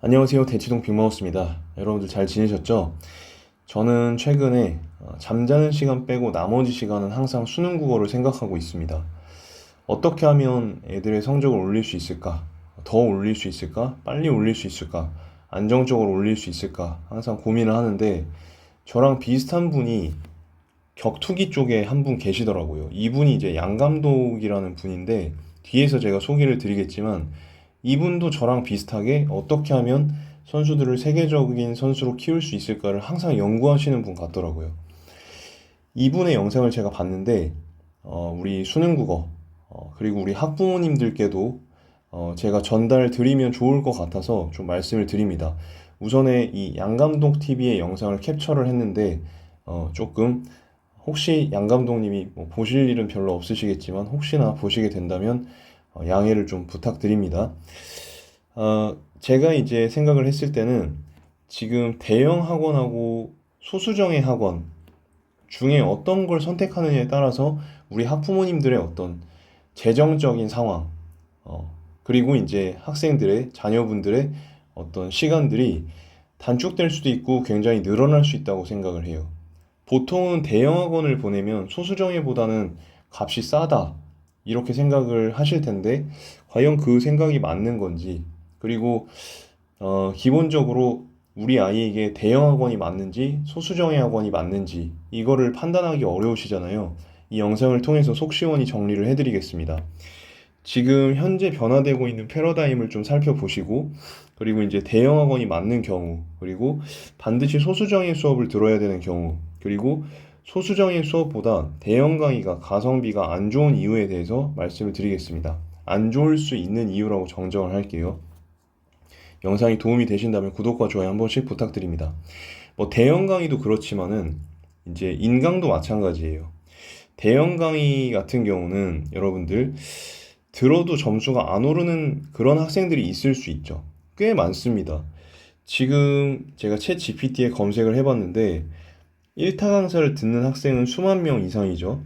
안녕하세요. 대치동 빅마우스입니다. 여러분들 잘 지내셨죠? 저는 최근에 잠자는 시간 빼고 나머지 시간은 항상 수능 국어를 생각하고 있습니다. 어떻게 하면 애들의 성적을 올릴 수 있을까? 더 올릴 수 있을까? 빨리 올릴 수 있을까? 안정적으로 올릴 수 있을까? 항상 고민을 하는데 저랑 비슷한 분이 격투기 쪽에 한 분 계시더라고요. 이분이 이제 양 감독이라는 분인데 뒤에서 제가 소개를 드리겠지만 이분도 저랑 비슷하게 어떻게 하면 선수들을 세계적인 선수로 키울 수 있을까를 항상 연구하시는 분 같더라고요. 이분의 영상을 제가 봤는데 우리 수능국어 그리고 우리 학부모님들께도 제가 전달 드리면 좋을 것 같아서 좀 말씀을 드립니다. 우선에 이 양감독 TV의 영상을 캡처를 했는데 조금 혹시 양 감독님이 뭐 보실 일은 별로 없으시겠지만 혹시나 보시게 된다면 양해를 좀 부탁드립니다. 제가 이제 생각을 했을 때는 지금 대형 학원하고 소수정예 학원 중에 어떤 걸 선택하느냐에 따라서 우리 학부모님들의 어떤 재정적인 상황, 그리고 이제 학생들의 자녀분들의 어떤 시간들이 단축될 수도 있고 굉장히 늘어날 수 있다고 생각을 해요. 보통은 대형 학원을 보내면 소수정예보다는 값이 싸다. 이렇게 생각을 하실 텐데, 과연 그 생각이 맞는 건지, 그리고, 기본적으로 우리 아이에게 대형 학원이 맞는지, 소수정예 학원이 맞는지, 이거를 판단하기 어려우시잖아요. 이 영상을 통해서 속 시원히 정리를 해드리겠습니다. 지금 현재 변화되고 있는 패러다임을 좀 살펴보시고, 그리고 이제 대형 학원이 맞는 경우, 그리고 반드시 소수정예 수업을 들어야 되는 경우, 그리고 소수정예 수업보다 대형 강의가 가성비가 안 좋은 이유에 대해서 말씀을 드리겠습니다. 안 좋을 수 있는 이유라고 정정을 할게요. 영상이 도움이 되신다면 구독과 좋아요 한 번씩 부탁드립니다. 뭐 대형 강의도 그렇지만은 이제 인강도 마찬가지예요. 대형 강의 같은 경우는 여러분들 들어도 점수가 안 오르는 그런 학생들이 있을 수 있죠. 꽤 많습니다. 지금 제가 챗 GPT에 검색을 해봤는데 1타 강사를 듣는 학생은 수만 명 이상이죠.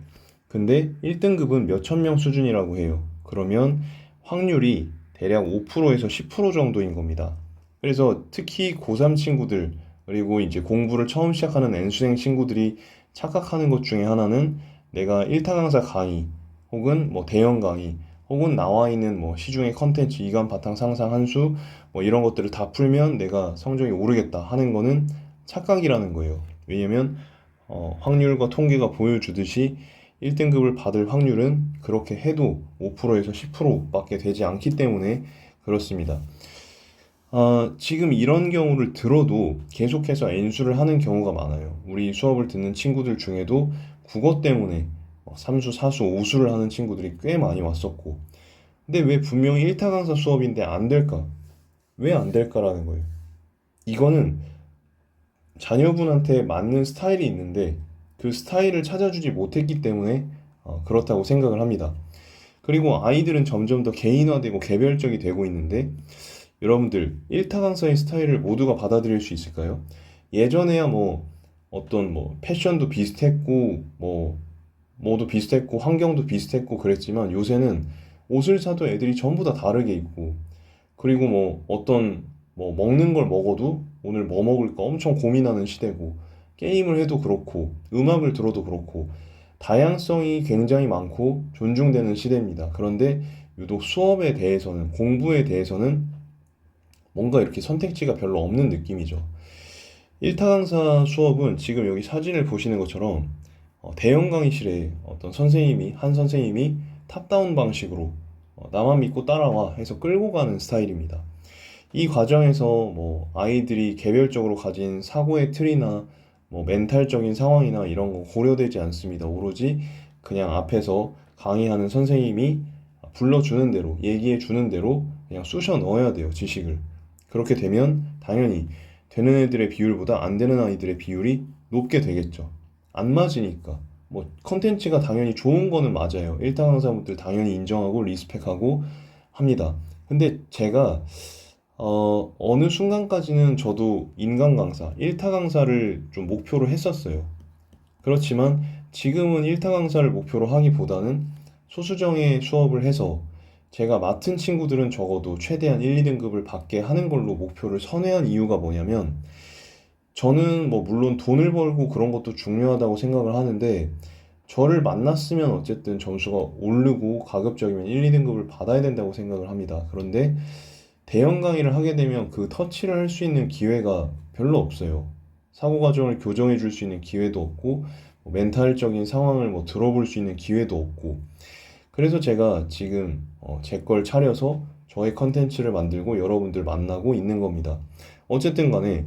근데 1등급은 몇천 명 수준이라고 해요. 그러면 확률이 대략 5%에서 10% 정도인 겁니다. 그래서 특히 고3 친구들, 그리고 이제 공부를 처음 시작하는 N수생 친구들이 착각하는 것 중에 하나는 내가 1타 강사 강의, 혹은 뭐 대형 강의, 혹은 나와 있는 뭐 시중의 컨텐츠, 이감, 바탕, 상상, 한수, 뭐 이런 것들을 다 풀면 내가 성적이 오르겠다 하는 거는 착각이라는 거예요. 왜냐면 확률과 통계가 보여주듯이 1등급을 받을 확률은 그렇게 해도 5%에서 10%밖에 되지 않기 때문에 그렇습니다. 지금 이런 경우를 들어도 계속해서 N수를 하는 경우가 많아요. 우리 수업을 듣는 친구들 중에도 국어 때문에 3수, 4수, 5수를 하는 친구들이 꽤 많이 왔었고, 근데 왜 분명히 1타 강사 수업인데 안 될까? 왜 안 될까라는 거예요. 이거는 자녀분한테 맞는 스타일이 있는데 그 스타일을 찾아주지 못했기 때문에 그렇다고 생각을 합니다. 그리고 아이들은 점점 더 개인화되고 개별적이 되고 있는데 여러분들 1타 강사의 스타일을 모두가 받아들일 수 있을까요? 예전에야 뭐 어떤 뭐 패션도 비슷했고 뭐 뭐도 비슷했고 환경도 비슷했고 그랬지만 요새는 옷을 사도 애들이 전부 다 다르게 입고 그리고 뭐 어떤 뭐 먹는 걸 먹어도 오늘 뭐 먹을까 엄청 고민하는 시대고 게임을 해도 그렇고 음악을 들어도 그렇고 다양성이 굉장히 많고 존중되는 시대입니다. 그런데 유독 수업에 대해서는 공부에 대해서는 뭔가 이렇게 선택지가 별로 없는 느낌이죠. 1타 강사 수업은 지금 여기 사진을 보시는 것처럼 대형 강의실에 어떤 선생님이 한 선생님이 탑다운 방식으로 나만 믿고 따라와 해서 끌고 가는 스타일입니다. 이 과정에서 뭐 아이들이 개별적으로 가진 사고의 틀이나 뭐 멘탈적인 상황이나 이런 거 고려되지 않습니다. 오로지 그냥 앞에서 강의하는 선생님이 불러주는 대로 얘기해 주는 대로 그냥 쑤셔 넣어야 돼요, 지식을. 그렇게 되면 당연히 되는 애들의 비율보다 안 되는 아이들의 비율이 높게 되겠죠. 안 맞으니까. 뭐 컨텐츠가 당연히 좋은 거는 맞아요. 1타 강사분들 당연히 인정하고 리스펙하고 합니다. 근데 제가 어느 순간까지는 저도 인간 강사, 1타 강사를 좀 목표로 했었어요. 그렇지만 지금은 1타 강사를 목표로 하기보다는 소수정예 수업을 해서 제가 맡은 친구들은 적어도 최대한 1, 2등급을 받게 하는 걸로 목표를 선회한 이유가 뭐냐면, 저는 뭐 물론 돈을 벌고 그런 것도 중요하다고 생각을 하는데, 저를 만났으면 어쨌든 점수가 오르고 가급적이면 1, 2등급을 받아야 된다고 생각을 합니다. 그런데 대형 강의를 하게 되면 그 터치를 할 수 있는 기회가 별로 없어요. 사고 과정을 교정해 줄 수 있는 기회도 없고, 뭐 멘탈적인 상황을 뭐 들어볼 수 있는 기회도 없고, 그래서 제가 지금 제 걸 차려서 저의 컨텐츠를 만들고 여러분들 만나고 있는 겁니다. 어쨌든 간에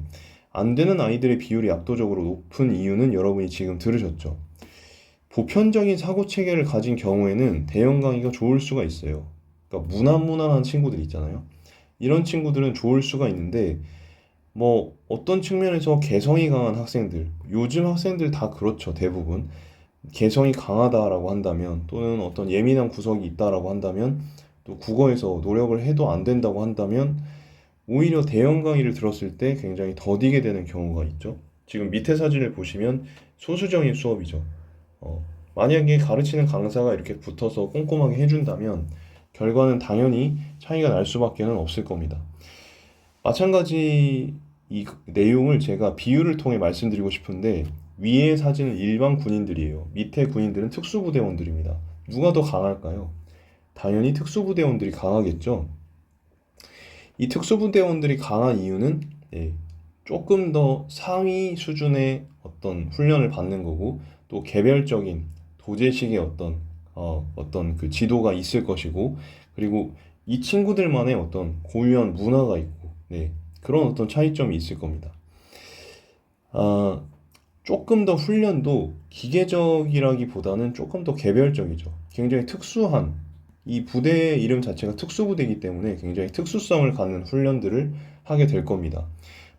안 되는 아이들의 비율이 압도적으로 높은 이유는 여러분이 지금 들으셨죠. 보편적인 사고 체계를 가진 경우에는 대형 강의가 좋을 수가 있어요. 그러니까 무난무난한 친구들 있잖아요. 이런 친구들은 좋을 수가 있는데, 뭐 어떤 측면에서 개성이 강한 학생들, 요즘 학생들 다 그렇죠, 대부분. 개성이 강하다라고 한다면, 또는 어떤 예민한 구석이 있다라고 한다면, 또 국어에서 노력을 해도 안 된다고 한다면, 오히려 대형 강의를 들었을 때 굉장히 더디게 되는 경우가 있죠. 지금 밑에 사진을 보시면 소수정의 수업이죠. 만약에 가르치는 강사가 이렇게 붙어서 꼼꼼하게 해준다면 결과는 당연히 차이가 날 수밖에는 없을 겁니다. 마찬가지 이 내용을 제가 비유를 통해 말씀드리고 싶은데, 위의 사진은 일반 군인들이에요. 밑에 군인들은 특수부대원들입니다. 누가 더 강할까요? 당연히 특수부대원들이 강하겠죠. 이 특수부대원들이 강한 이유는, 조금 더 상위 수준의 어떤 훈련을 받는 거고, 또 개별적인 도제식의 어떤 그 지도가 있을 것이고, 그리고 이 친구들만의 어떤 고유한 문화가 있고, 그런 어떤 차이점이 있을 겁니다. 아, 조금 더 훈련도 기계적이라기보다는 조금 더 개별적이죠. 굉장히 특수한, 이 부대의 이름 자체가 특수부대이기 때문에 굉장히 특수성을 갖는 훈련들을 하게 될 겁니다.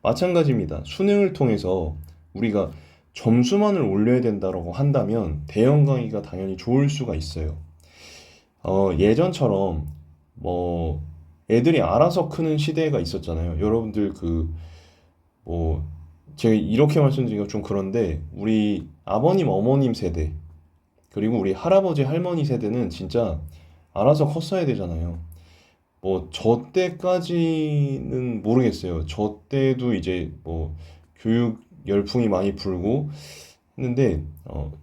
마찬가지입니다. 수능을 통해서 우리가 점수만을 올려야 된다고 한다면 대형 강의가 당연히 좋을 수가 있어요. 예전처럼 뭐 애들이 알아서 크는 시대가 있었잖아요. 여러분들 뭐 제가 이렇게 말씀드리기가 좀 그런데, 우리 아버님 어머님 세대, 그리고 우리 할아버지 할머니 세대는 진짜 알아서 컸어야 되잖아요. 뭐 저 때까지는 모르겠어요. 저 때도 이제 뭐 교육 열풍이 많이 불고 했는데,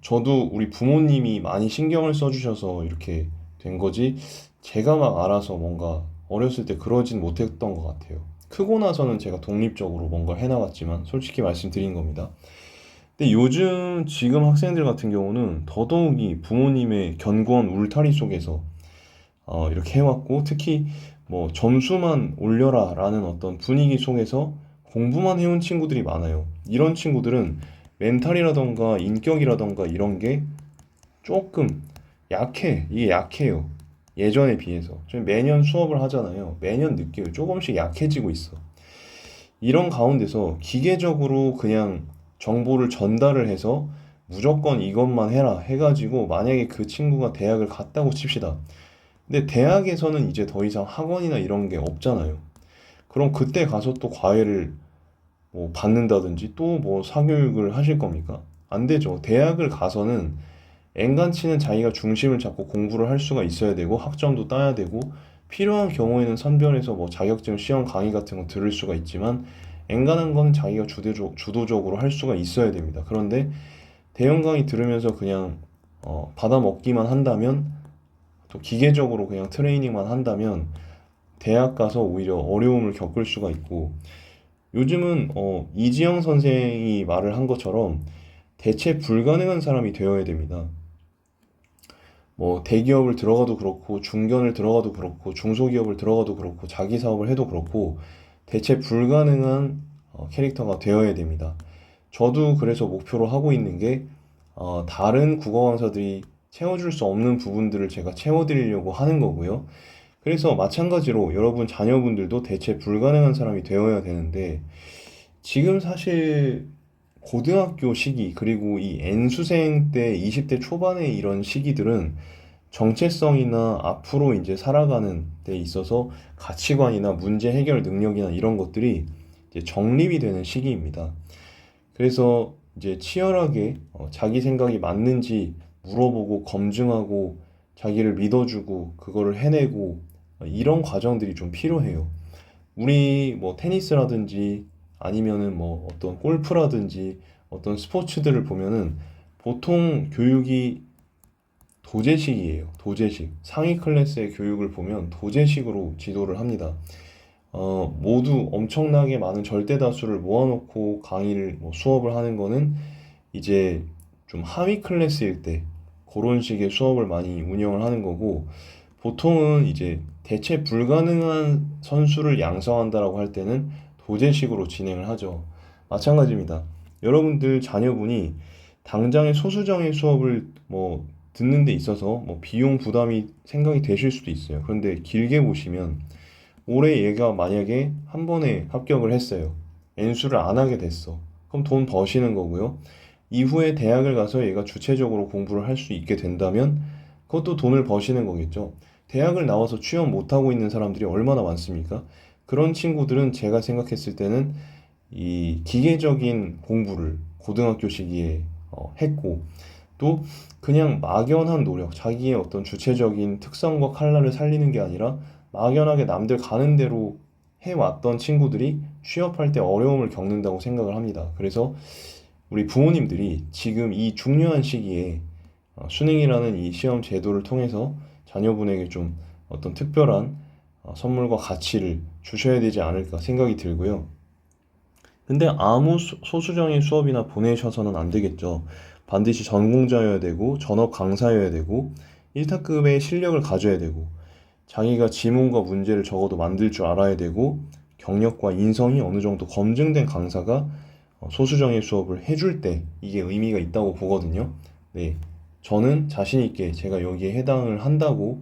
저도 우리 부모님이 많이 신경을 써주셔서 이렇게 된 거지, 제가 막 알아서 뭔가 어렸을 때 그러진 못했던 것 같아요. 크고 나서는 제가 독립적으로 뭔가 해나갔지만, 솔직히 말씀드린 겁니다. 근데 요즘 지금 학생들 같은 경우는 더더욱이 부모님의 견고한 울타리 속에서 이렇게 해왔고, 특히 뭐 점수만 올려라 라는 어떤 분위기 속에서 공부만 해온 친구들이 많아요. 이런 친구들은 멘탈이라던가 인격이라던가 이런 게 조금 이게 약해요. 예전에 비해서. 저희 매년 수업을 하잖아요. 매년 느껴요. 조금씩 약해지고 있어. 이런 가운데서 기계적으로 그냥 정보를 전달을 해서 무조건 이것만 해라 해가지고, 만약에 그 친구가 대학을 갔다고 칩시다. 근데 대학에서는 이제 더 이상 학원이나 이런 게 없잖아요. 그럼 그때 가서 또 과외를 뭐 받는다든지 또 뭐 사교육을 하실 겁니까? 안 되죠. 대학을 가서는 엔간치는 자기가 중심을 잡고 공부를 할 수가 있어야 되고, 학점도 따야 되고, 필요한 경우에는 선별해서 뭐 자격증 시험 강의 같은 거 들을 수가 있지만, 엔간한 건 자기가 주도적으로 할 수가 있어야 됩니다. 그런데 대형 강의 들으면서 그냥 받아 먹기만 한다면, 또 기계적으로 그냥 트레이닝만 한다면 대학 가서 오히려 어려움을 겪을 수가 있고, 요즘은 이지영 선생이 말을 한 것처럼 대체 불가능한 사람이 되어야 됩니다. 뭐 대기업을 들어가도 그렇고, 중견을 들어가도 그렇고, 중소기업을 들어가도 그렇고, 자기 사업을 해도 그렇고, 대체 불가능한 캐릭터가 되어야 됩니다. 저도 그래서 목표로 하고 있는 게, 다른 국어 강사들이 채워줄 수 없는 부분들을 제가 채워드리려고 하는 거고요. 그래서 마찬가지로 여러분 자녀분들도 대체 불가능한 사람이 되어야 되는데, 지금 사실 고등학교 시기, 그리고 이 N수생 때 20대 초반의 이런 시기들은 정체성이나 앞으로 이제 살아가는 데 있어서 가치관이나 문제 해결 능력이나 이런 것들이 이제 정립이 되는 시기입니다. 그래서 이제 치열하게 자기 생각이 맞는지 물어보고 검증하고, 자기를 믿어주고 그거를 해내고 이런 과정들이 좀 필요해요. 우리 뭐 테니스라든지 아니면은 뭐 어떤 골프라든지 어떤 스포츠들을 보면은 보통 교육이 도제식이에요. 도제식. 상위 클래스의 교육을 보면 도제식으로 지도를 합니다. 모두 엄청나게 많은 절대 다수를 모아놓고 강의를 뭐 수업을 하는 거는 이제 좀 하위 클래스일 때 그런 식의 수업을 많이 운영을 하는 거고, 보통은 이제 대체 불가능한 선수를 양성한다라고 할 때는 도제식으로 진행을 하죠. 마찬가지입니다. 여러분들 자녀분이 당장의 소수정의 수업을 뭐 듣는 데 있어서 뭐 비용 부담이 생각이 되실 수도 있어요. 그런데 길게 보시면 올해 얘가 만약에 한 번에 합격을 했어요. N수를 안 하게 됐어. 그럼 돈 버시는 거고요. 이후에 대학을 가서 얘가 주체적으로 공부를 할 수 있게 된다면 그것도 돈을 버시는 거겠죠. 대학을 나와서 취업 못하고 있는 사람들이 얼마나 많습니까? 그런 친구들은 제가 생각했을 때는 이 기계적인 공부를 고등학교 시기에 했고, 또 그냥 막연한 노력, 자기의 어떤 주체적인 특성과 칼날을 살리는 게 아니라 막연하게 남들 가는 대로 해왔던 친구들이 취업할 때 어려움을 겪는다고 생각을 합니다. 그래서 우리 부모님들이 지금 이 중요한 시기에 수능이라는 이 시험 제도를 통해서 자녀분에게 좀 어떤 특별한 선물과 가치를 주셔야 되지 않을까 생각이 들고요. 근데 아무 소수정의 수업이나 보내셔서는 안 되겠죠. 반드시 전공자여야 되고, 전업 강사여야 되고, 1타급의 실력을 가져야 되고, 자기가 지문과 문제를 적어도 만들 줄 알아야 되고, 경력과 인성이 어느 정도 검증된 강사가 소수정의 수업을 해줄 때 이게 의미가 있다고 보거든요. 네. 저는 자신 있게 제가 여기에 해당을 한다고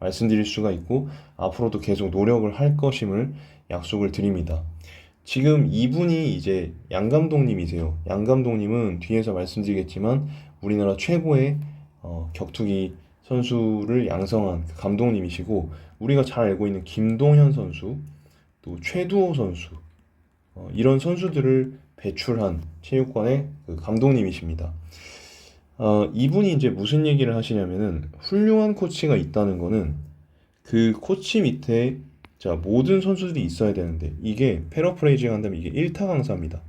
말씀드릴 수가 있고, 앞으로도 계속 노력을 할 것임을 약속을 드립니다. 지금 이분이 이제 양 감독님이세요. 양 감독님은 뒤에서 말씀드리겠지만 우리나라 최고의 격투기 선수를 양성한 그 감독님이시고, 우리가 잘 알고 있는 김동현 선수, 또 최두호 선수, 이런 선수들을 배출한 체육관의 그 감독님이십니다. 이분이 이제 무슨 얘기를 하시냐면은, 훌륭한 코치가 있다는 거는 그 코치 밑에 자 모든 선수들이 있어야 되는데, 이게 패러프레이징 한다면 이게 1타 강사입니다.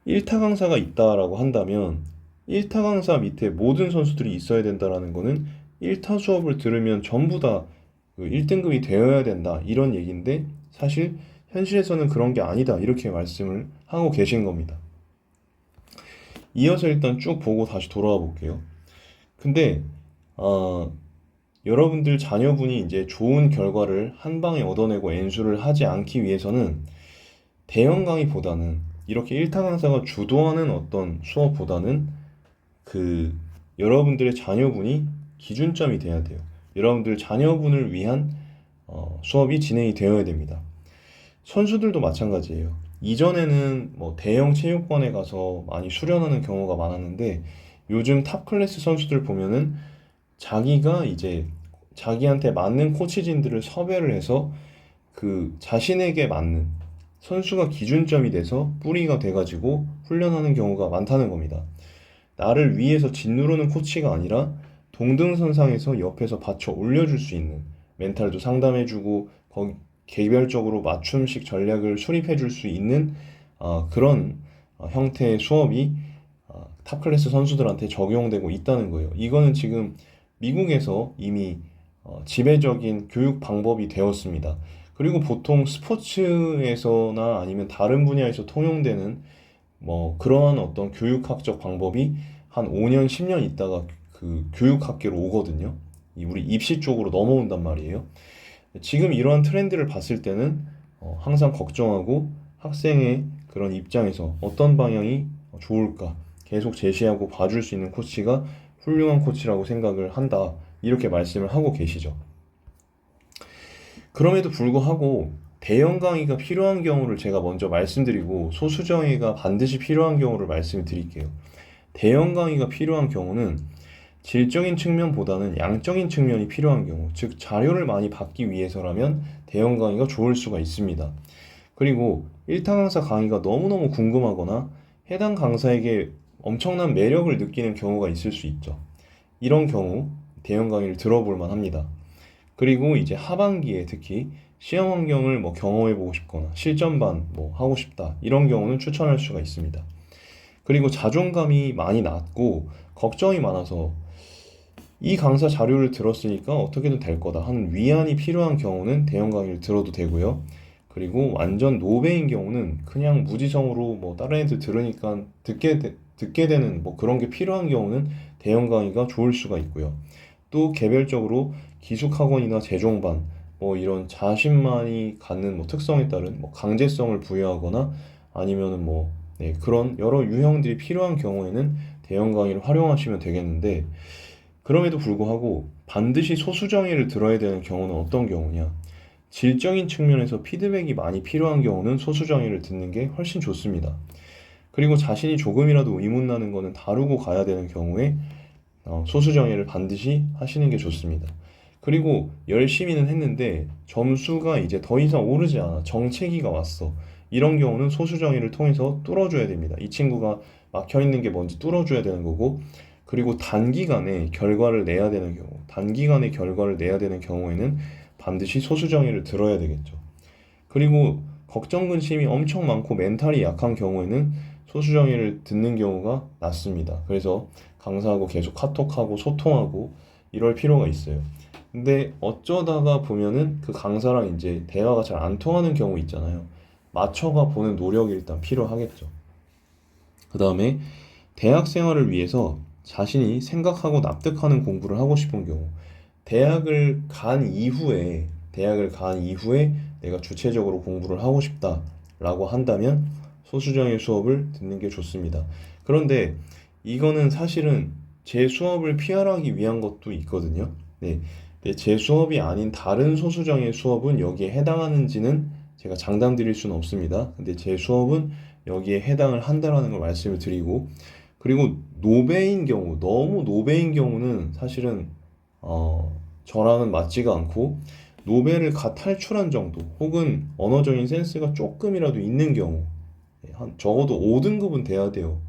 1타 강사가 있다라고 한다면 1타 강사 밑에 모든 선수들이 있어야 된다라는 거는 1타 수업을 들으면 전부 다 1등급이 되어야 된다 이런 얘기인데, 사실 현실에서는 그런 게 아니다 이렇게 말씀을 하고 계신 겁니다. 이어서 일단 쭉 보고 다시 돌아와 볼게요. 근데 여러분들 자녀분이 이제 좋은 결과를 한 방에 얻어내고 N수를 하지 않기 위해서는 대형 강의보다는, 이렇게 1타 강사가 주도하는 어떤 수업보다는 그 여러분들의 자녀분이 기준점이 돼야 돼요. 여러분들 자녀분을 위한 수업이 진행이 되어야 됩니다. 선수들도 마찬가지예요. 이전에는 뭐 대형 체육관에 가서 많이 수련하는 경우가 많았는데, 요즘 탑 클래스 선수들 보면은 자기가 이제 자기한테 맞는 코치진들을 섭외를 해서 그 자신에게 맞는 선수가 기준점이 돼서 뿌리가 돼가지고 훈련하는 경우가 많다는 겁니다. 나를 위해서 짓누르는 코치가 아니라 동등선상에서 옆에서 받쳐 올려줄 수 있는, 멘탈도 상담해주고 개별적으로 맞춤식 전략을 수립해줄 수 있는 그런 형태의 수업이 탑클래스 선수들한테 적용되고 있다는 거예요. 이거는 지금 미국에서 이미 지배적인 교육 방법이 되었습니다. 그리고 보통 스포츠에서나 아니면 다른 분야에서 통용되는 뭐 그러한 어떤 교육학적 방법이 한 5년, 10년 있다가 그 교육학계로 오거든요. 우리 입시 쪽으로 넘어온단 말이에요. 지금 이러한 트렌드를 봤을 때는 항상 걱정하고, 학생의 그런 입장에서 어떤 방향이 좋을까 계속 제시하고 봐줄 수 있는 코치가 훌륭한 코치라고 생각을 한다 이렇게 말씀을 하고 계시죠. 그럼에도 불구하고 대형 강의가 필요한 경우를 제가 먼저 말씀드리고, 소수정예가 반드시 필요한 경우를 말씀을 드릴게요. 대형 강의가 필요한 경우는 질적인 측면보다는 양적인 측면이 필요한 경우, 즉 자료를 많이 받기 위해서라면 대형 강의가 좋을 수가 있습니다. 그리고 1타 강사 강의가 너무너무 궁금하거나 해당 강사에게 엄청난 매력을 느끼는 경우가 있을 수 있죠. 이런 경우 대형 강의를 들어볼 만합니다. 그리고 이제 하반기에 특히 시험 환경을 뭐 경험해보고 싶거나 실전반 뭐 하고 싶다 이런 경우는 추천할 수가 있습니다. 그리고 자존감이 많이 낮고 걱정이 많아서 이 강사 자료를 들었으니까 어떻게든 될 거다 하는 위안이 필요한 경우는 대형 강의를 들어도 되고요. 그리고 완전 노베인 경우는 그냥 무지성으로 뭐 다른 애들 들으니까 듣게 되는 뭐 그런 게 필요한 경우는 대형 강의가 좋을 수가 있고요. 또 개별적으로 기숙학원이나 재종반 뭐 이런 자신만이 갖는 뭐 특성에 따른 뭐 강제성을 부여하거나 아니면은 뭐 네, 그런 여러 유형들이 필요한 경우에는 대형 강의를 활용하시면 되겠는데 그럼에도 불구하고 반드시 소수정예를 들어야 되는 경우는 어떤 경우냐? 질적인 측면에서 피드백이 많이 필요한 경우는 소수정예를 듣는 게 훨씬 좋습니다. 그리고 자신이 조금이라도 의문나는 거는 다루고 가야 되는 경우에 소수정예를 반드시 하시는 게 좋습니다. 그리고 열심히는 했는데 점수가 이제 더 이상 오르지 않아. 정체기가 왔어. 이런 경우는 소수정예를 통해서 뚫어줘야 됩니다. 이 친구가 막혀 있는 게 뭔지 뚫어줘야 되는 거고, 그리고 단기간에 결과를 내야 되는 경우, 단기간에 결과를 내야 되는 경우에는 반드시 소수정예를 들어야 되겠죠. 그리고 걱정 근심이 엄청 많고 멘탈이 약한 경우에는 소수정예를 듣는 경우가 낫습니다. 그래서 강사하고 계속 카톡하고 소통하고 이럴 필요가 있어요. 근데 어쩌다가 보면은 그 강사랑 이제 대화가 잘 안 통하는 경우 있잖아요. 맞춰가 보는 노력이 일단 필요하겠죠. 그 다음에 대학 생활을 위해서 자신이 생각하고 납득하는 공부를 하고 싶은 경우, 대학을 간 이후에 내가 주체적으로 공부를 하고 싶다라고 한다면 소수정예 수업을 듣는 게 좋습니다. 그런데 이거는 사실은 제 수업을 피하기 위한 것도 있거든요. 네. 근데 제 수업이 아닌 다른 소수정예 수업은 여기에 해당하는지는 제가 장담 드릴 수는 없습니다. 근데 제 수업은 여기에 해당을 한다라는 걸 말씀을 드리고, 그리고 노베인 경우, 너무 노베인 경우는 사실은 저랑은 맞지가 않고, 노벨을 갓 탈출한 정도 혹은 언어적인 센스가 조금이라도 있는 경우, 한 적어도 5등급은 돼야 돼요.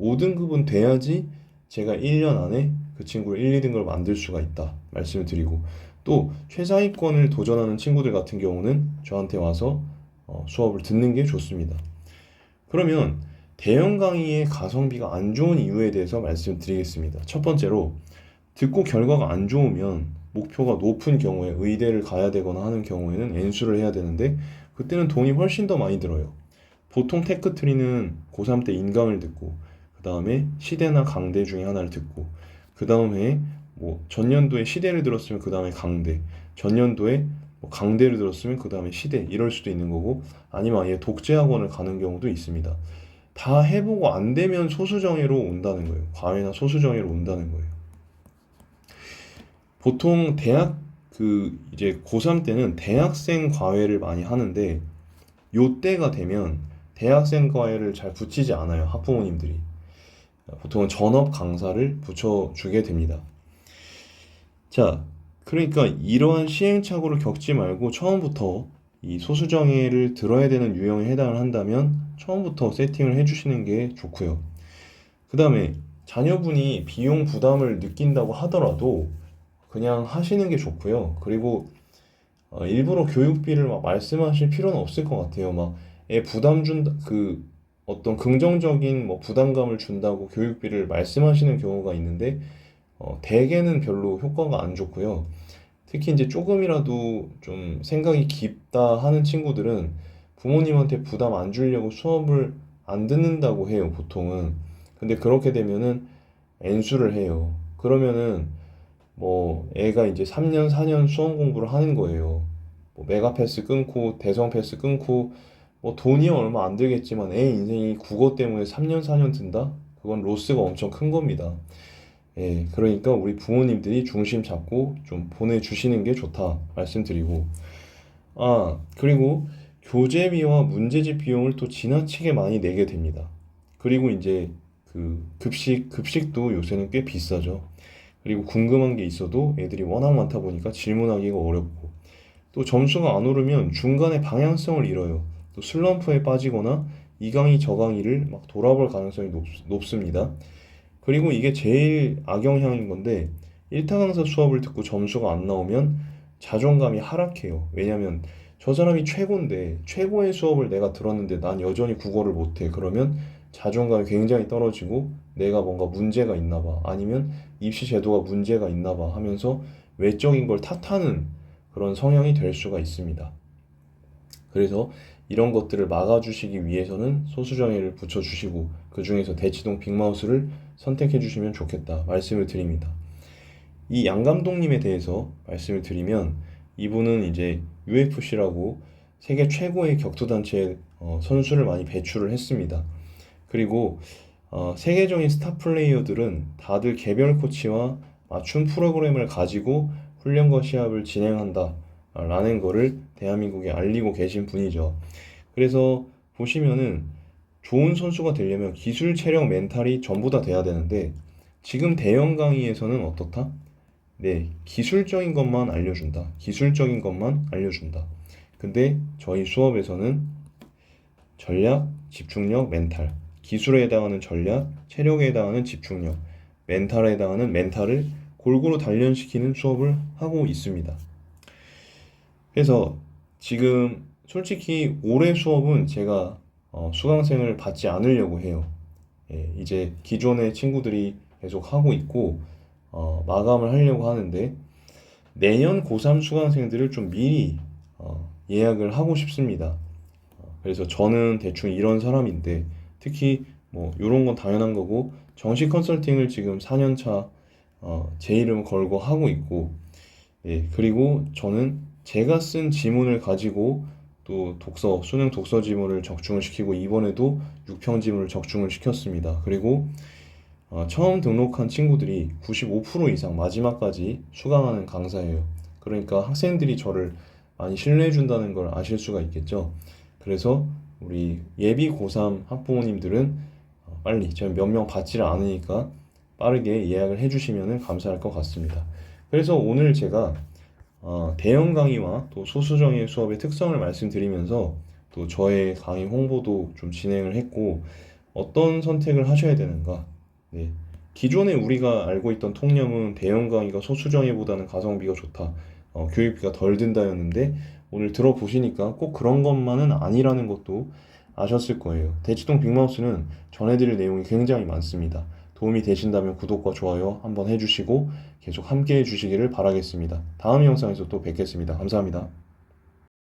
5등급은 돼야지 제가 1년 안에 그 친구를 1, 2등급을 만들 수가 있다 말씀을 드리고, 또 최상위권을 도전하는 친구들 같은 경우는 저한테 와서 수업을 듣는 게 좋습니다. 그러면 대형 강의의 가성비가 안 좋은 이유에 대해서 말씀드리겠습니다. 첫 번째로, 듣고 결과가 안 좋으면 목표가 높은 경우에 의대를 가야 되거나 하는 경우에는 N수를 해야 되는데 그때는 돈이 훨씬 더 많이 들어요. 보통 테크트리는 고3 때 인강을 듣고 그 다음에 시대나 강대 중에 하나를 듣고 그 다음에 뭐 전년도에 시대를 들었으면 그 다음에 강대, 전년도에 뭐 강대를 들었으면 그 다음에 시대 이럴 수도 있는 거고, 아니면 아예 독재학원을 가는 경우도 있습니다. 다 해보고 안 되면 소수정예로 온다는 거예요. 과외나 소수정예로 온다는 거예요. 보통 대학 이제 고3 때는 대학생 과외를 많이 하는데 요 때가 되면 대학생 과외를 잘 붙이지 않아요. 학부모님들이. 보통은 전업 강사를 붙여주게 됩니다. 자, 그러니까 이러한 시행착오를 겪지 말고 처음부터 이 소수정예를 들어야 되는 유형에 해당을 한다면 처음부터 세팅을 해주시는 게 좋고요. 그 다음에 자녀분이 비용 부담을 느낀다고 하더라도 그냥 하시는 게 좋고요. 그리고 일부러 교육비를 막 말씀하실 필요는 없을 것 같아요. 막 애 부담 준다, 어떤 긍정적인 뭐 부담감을 준다고 교육비를 말씀하시는 경우가 있는데 대개는 별로 효과가 안 좋고요. 특히 이제 조금이라도 좀 생각이 깊다 하는 친구들은 부모님한테 부담 안 주려고 수업을 안 듣는다고 해요, 보통은. 근데 그렇게 되면은 N수를 해요. 그러면은 뭐 애가 이제 3년, 4년 수험 공부를 하는 거예요. 뭐 메가 패스 끊고 대성 패스 끊고 뭐 돈이 얼마 안 들겠지만 애 인생이 국어 때문에 3년, 4년 든다? 그건 로스가 엄청 큰 겁니다. 예, 그러니까 우리 부모님들이 중심 잡고 좀 보내주시는 게 좋다 말씀드리고, 그리고 교재비와 문제집 비용을 또 지나치게 많이 내게 됩니다. 그리고 이제 급식도 요새는 꽤 비싸죠. 그리고 궁금한 게 있어도 애들이 워낙 많다 보니까 질문하기가 어렵고, 또 점수가 안 오르면 중간에 방향성을 잃어요. 또 슬럼프에 빠지거나 이 강의 저 강의를 막 돌아볼 가능성이 높습니다. 그리고 이게 제일 악영향인 건데, 1타 강사 수업을 듣고 점수가 안 나오면 자존감이 하락해요. 왜냐면 저 사람이 최고인데 최고의 수업을 내가 들었는데 난 여전히 국어를 못해. 그러면 자존감이 굉장히 떨어지고 내가 뭔가 문제가 있나 봐. 아니면 입시 제도가 문제가 있나 봐 하면서 외적인 걸 탓하는 그런 성향이 될 수가 있습니다. 그래서 이런 것들을 막아주시기 위해서는 소수정예를 붙여주시고 그 중에서 대치동 빅마우스를 선택해 주시면 좋겠다 말씀을 드립니다. 이 양 감독님에 대해서 말씀을 드리면 이분은 이제 UFC라고 세계 최고의 격투단체 선수를 많이 배출을 했습니다. 그리고 세계적인 스타 플레이어들은 다들 개별 코치와 맞춤 프로그램을 가지고 훈련과 시합을 진행한다 라는 거를 대한민국에 알리고 계신 분이죠. 그래서 보시면은 좋은 선수가 되려면 기술, 체력, 멘탈이 전부 다 돼야 되는데 지금 대형 강의에서는 어떻다? 네, 기술적인 것만 알려준다. 기술적인 것만 알려준다. 근데 저희 수업에서는 전략, 집중력, 멘탈, 기술에 해당하는 전략, 체력에 해당하는 집중력, 멘탈에 해당하는 멘탈을 골고루 단련시키는 수업을 하고 있습니다. 그래서 지금 솔직히 올해 수업은 제가 수강생을 받지 않으려고 해요. 예, 이제 기존의 친구들이 계속 하고 있고 마감을 하려고 하는데 내년 고3 수강생들을 좀 미리 예약을 하고 싶습니다. 그래서 저는 대충 이런 사람인데 특히 뭐 이런 건 당연한 거고 정식 컨설팅을 지금 4년차 제 이름 걸고 하고 있고 예, 그리고 저는 제가 쓴 지문을 가지고 또 수능 독서 지문을 적중을 시키고 이번에도 6평 지문을 적중을 시켰습니다. 그리고 처음 등록한 친구들이 95% 이상 마지막까지 수강하는 강사예요. 그러니까 학생들이 저를 많이 신뢰해 준다는 걸 아실 수가 있겠죠. 그래서 우리 예비 고3 학부모님들은 빨리 제가 몇 명 받지를 않으니까 빠르게 예약을 해주시면 감사할 것 같습니다. 그래서 오늘 제가 대형 강의와 또 소수정예 수업의 특성을 말씀드리면서 또 저의 강의 홍보도 좀 진행을 했고 어떤 선택을 하셔야 되는가. 네. 기존에 우리가 알고 있던 통념은 대형 강의가 소수정예보다는 가성비가 좋다. 교육비가 덜 든다였는데 오늘 들어보시니까 꼭 그런 것만은 아니라는 것도 아셨을 거예요. 대치동 빅마우스는 전해드릴 내용이 굉장히 많습니다. 도움이 되신다면 구독과 좋아요 한번 해주시고 계속 함께 해주시기를 바라겠습니다. 다음 영상에서 또 뵙겠습니다. 감사합니다.